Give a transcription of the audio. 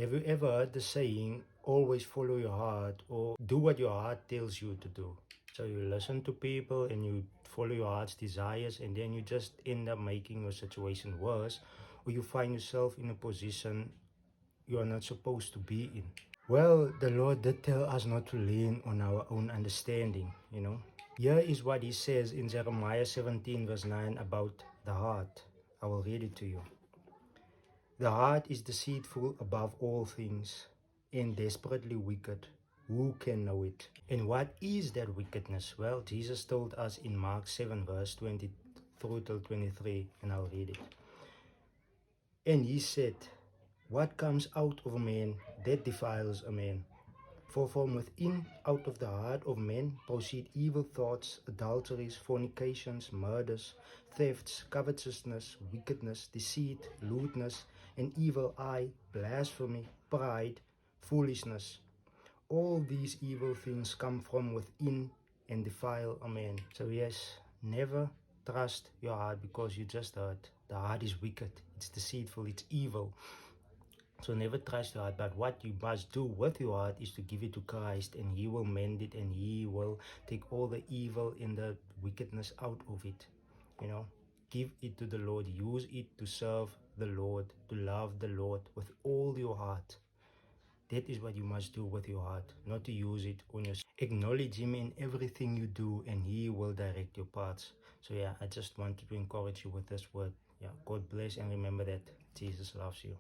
Have you ever heard the saying, always follow your heart, or do what your heart tells you to do? So you listen to people and you follow your heart's desires, and then you just end up making your situation worse, or you find yourself in a position you are not supposed to be in. Well, the Lord did tell us not to lean on our own understanding, Here is what he says in Jeremiah 17 verse 9 about the heart. I will read it to you. The heart is deceitful above all things and desperately wicked. Who can know it? And what is that wickedness? Well, Jesus told us in Mark 7 verse 20 through till 23, and I'll read it. And he said, what comes out of a man, that defiles a man. For from within, out of the heart of men, proceed evil thoughts, adulteries, fornications, murders, thefts, covetousness, wickedness, deceit, lewdness, an evil eye, blasphemy, pride, foolishness. All these evil things come from within and defile a man. So yes, never trust your heart, because you just heard the heart is wicked, it's deceitful, it's evil. So never trust your heart, but what you must do with your heart is to give it to Christ, and he will mend it, and he will take all the evil and the wickedness out of it. Give it to the Lord, use it to serve the Lord, to love the Lord with all your heart. That is what you must do with your heart, not to use it on yourself. Acknowledge him in everything you do, and he will direct your paths. So yeah, I just wanted to encourage you with this word. Yeah, God bless, and remember that Jesus loves you.